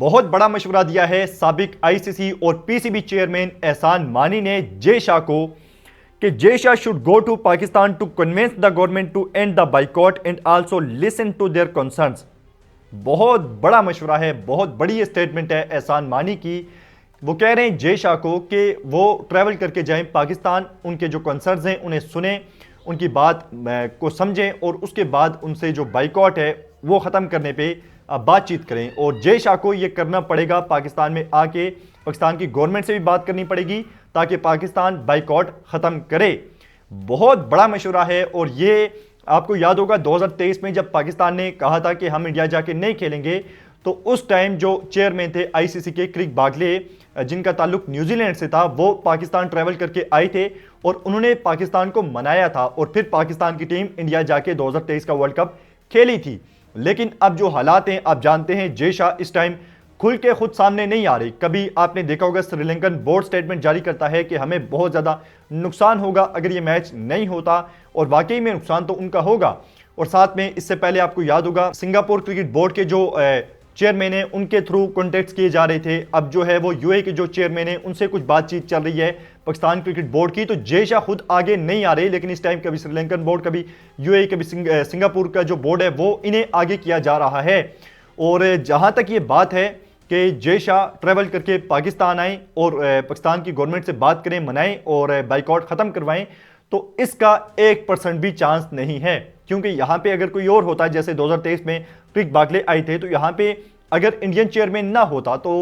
बहुत बड़ा मशवरा दिया है साबिक आईसीसी और पीसीबी चेयरमैन एहसान मानी ने जय शाह को कि Jay Shah should go to Pakistan to convince the government to end the boycott and also listen to their concerns. बहुत बड़ा मशवरा है, बहुत बड़ी स्टेटमेंट है एहसान मानी की। वो कह रहे हैं जय शाह को कि वो ट्रैवल करके जाएं पाकिस्तान, उनके जो कंसर्न्स हैं उन्हें सुने, उनकी बात को समझें और उसके बाद उनसे जो बाइकॉट है वो ख़त्म करने पे बातचीत करें। और जय शाह को ये करना पड़ेगा, पाकिस्तान में आके पाकिस्तान की गवर्नमेंट से भी बात करनी पड़ेगी ताकि पाकिस्तान बाइकॉट ख़त्म करे। बहुत बड़ा मशवरा है। और ये आपको याद होगा 2023 में जब पाकिस्तान ने कहा था कि हम इंडिया जाके नहीं खेलेंगे, तो उस टाइम जो चेयरमैन थे आईसीसी के क्रिक बागले, जिनका ताल्लुक न्यूजीलैंड से था, वो पाकिस्तान ट्रैवल करके आए थे और उन्होंने पाकिस्तान को मनाया था और फिर पाकिस्तान की टीम इंडिया जाके 2023 का वर्ल्ड कप खेली थी। लेकिन अब जो हालात हैं आप जानते हैं, जय शाह इस टाइम खुल के खुद सामने नहीं आ रही। कभी आपने देखा होगा श्रीलंकन बोर्ड स्टेटमेंट जारी करता है कि हमें बहुत ज़्यादा नुकसान होगा अगर ये मैच नहीं होता, और वाकई में नुकसान तो उनका होगा। और साथ में इससे पहले आपको याद होगा सिंगापुर क्रिकेट बोर्ड के जो चेयरमैन है उनके थ्रू कॉन्टेक्ट किए जा रहे थे। अब जो है वो यूएई के जो चेयरमैन है उनसे कुछ बातचीत चल रही है पाकिस्तान क्रिकेट बोर्ड की। तो जय शाह खुद आगे नहीं आ रहे, लेकिन इस टाइम कभी श्रीलंकन बोर्ड, कभी यूएई, कभी सिंगापुर का जो बोर्ड है वो इन्हें आगे किया जा रहा है। और जहां तक ये बात है कि जय शाह ट्रैवल करके पाकिस्तान आए और पाकिस्तान की गवर्नमेंट से बात करें, मनाएं और बाइकआउट खत्म करवाएं, तो इसका 1% भी चांस नहीं है। क्योंकि यहां पे अगर कोई और होता है, जैसे 2023 में क्रिक बागले आए थे, तो यहां पे अगर इंडियन चेयरमैन ना होता तो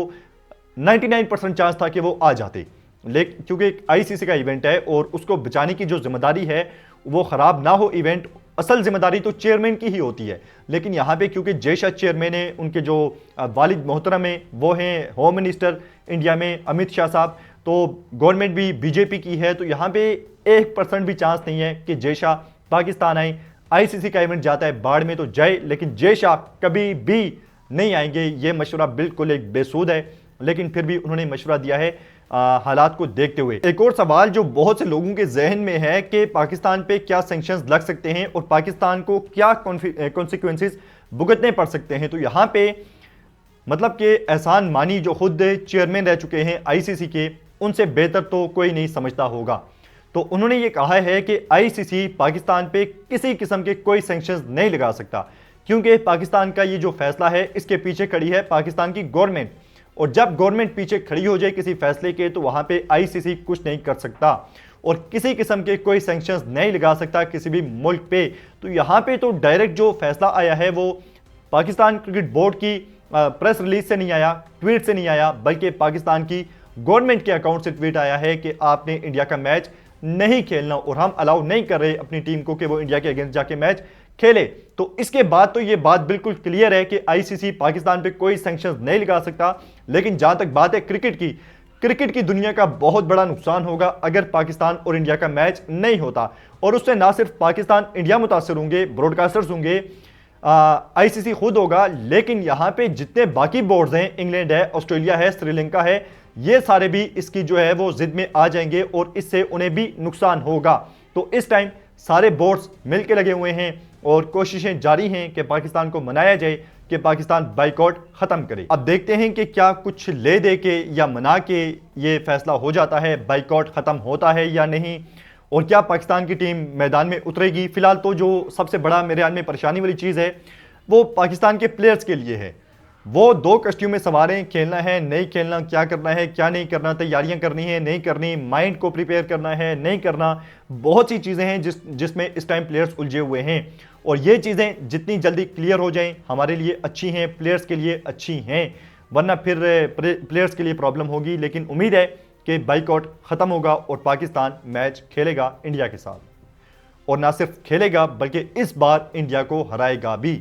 99% चांस था कि वो आ जाते। लेकिन क्योंकि आईसीसी का इवेंट है और उसको बचाने की जो जिम्मेदारी है वो खराब ना हो इवेंट, असल जिम्मेदारी तो चेयरमैन की ही होती है। लेकिन यहाँ पे क्योंकि जय शाह चेयरमैन है, उनके जो वालिद मोहतरम है वो हैं होम मिनिस्टर इंडिया में अमित शाह साहब, तो गवर्नमेंट भी बीजेपी की है, तो यहाँ पे 1% भी चांस नहीं है कि जय शाह पाकिस्तान आए। आईसीसी का इवेंट जाता है बाढ़ में तो जाए, लेकिन जय शाह कभी भी नहीं आएंगे। ये मशवरा बिल्कुल एक बेसूद है, लेकिन फिर भी उन्होंने मशवरा दिया है हालात को देखते हुए। एक और सवाल जो बहुत से लोगों के जहन में है कि पाकिस्तान पे क्या सैंक्शंस लग सकते हैं और पाकिस्तान को क्या कॉन्सिक्वेंसेस भुगतने पड़ सकते हैं। तो यहाँ पे मतलब कि एहसान मानी जो खुद चेयरमैन रह चुके हैं आईसीसी के, उनसे बेहतर तो कोई नहीं समझता होगा। तो उन्होंने ये कहा है कि आईसीसी पाकिस्तान पे किसी किस्म के कोई सैंक्शंस नहीं लगा सकता, क्योंकि पाकिस्तान का ये जो फैसला है इसके पीछे खड़ी है पाकिस्तान की गवर्नमेंट। और जब गवर्नमेंट पीछे खड़ी हो जाए किसी फैसले के, तो वहां पे आईसीसी कुछ नहीं कर सकता और किसी किस्म के कोई सैंक्शंस नहीं लगा सकता किसी भी मुल्क पे। तो यहाँ पे तो डायरेक्ट जो फैसला आया है वो पाकिस्तान क्रिकेट बोर्ड की प्रेस रिलीज से नहीं आया, ट्वीट से नहीं आया, बल्कि पाकिस्तान की गवर्नमेंट के अकाउंट से ट्वीट आया है कि आपने इंडिया का मैच नहीं खेलना और हम अलाउ नहीं कर रहे अपनी टीम को कि वो इंडिया के अगेंस्ट जाके मैच खेले। तो इसके बाद तो ये बात बिल्कुल क्लियर है कि आईसीसी पाकिस्तान पे कोई सैंक्शंस नहीं लगा सकता। लेकिन जहां तक बात है क्रिकेट की दुनिया का बहुत बड़ा नुकसान होगा अगर पाकिस्तान और इंडिया का मैच नहीं होता। और उससे ना सिर्फ पाकिस्तान इंडिया मुतासर होंगे, ब्रॉडकास्टर्स होंगे, आईसीसी खुद होगा, लेकिन यहाँ पे जितने बाकी बोर्ड्स हैं, इंग्लैंड है, ऑस्ट्रेलिया है, श्रीलंका है, ये सारे भी इसकी जो है वो जिद में आ जाएंगे और इससे उन्हें भी नुकसान होगा। तो इस टाइम सारे बोर्ड्स मिलकर लगे हुए हैं और कोशिशें जारी हैं कि पाकिस्तान को मनाया जाए कि पाकिस्तान बाइकआउट खत्म करे। अब देखते हैं कि क्या कुछ ले दे के या मना के ये फैसला हो जाता है, बाइकआउट खत्म होता है या नहीं, और क्या पाकिस्तान की टीम मैदान में उतरेगी। फिलहाल तो जो सबसे बड़ा मेरे ख्याल में परेशानी वाली चीज़ है वो पाकिस्तान के प्लेयर्स के लिए है। वो 2 कश्तियों में सवार हैं, खेलना है नहीं खेलना, क्या करना है क्या नहीं करना, तैयारियां करनी है नहीं करनी, माइंड को प्रिपेयर करना है नहीं करना, बहुत सी चीज़ें हैं जिसमें इस टाइम प्लेयर्स उलझे हुए हैं। और ये चीज़ें जितनी जल्दी क्लियर हो जाएं हमारे लिए अच्छी हैं, प्लेयर्स के लिए अच्छी हैं, वरना फिर प्लेयर्स के लिए प्रॉब्लम होगी। लेकिन उम्मीद है कि बाइकआउट ख़त्म होगा और पाकिस्तान मैच खेलेगा इंडिया के साथ, और ना सिर्फ खेलेगा बल्कि इस बार इंडिया को हराएगा भी।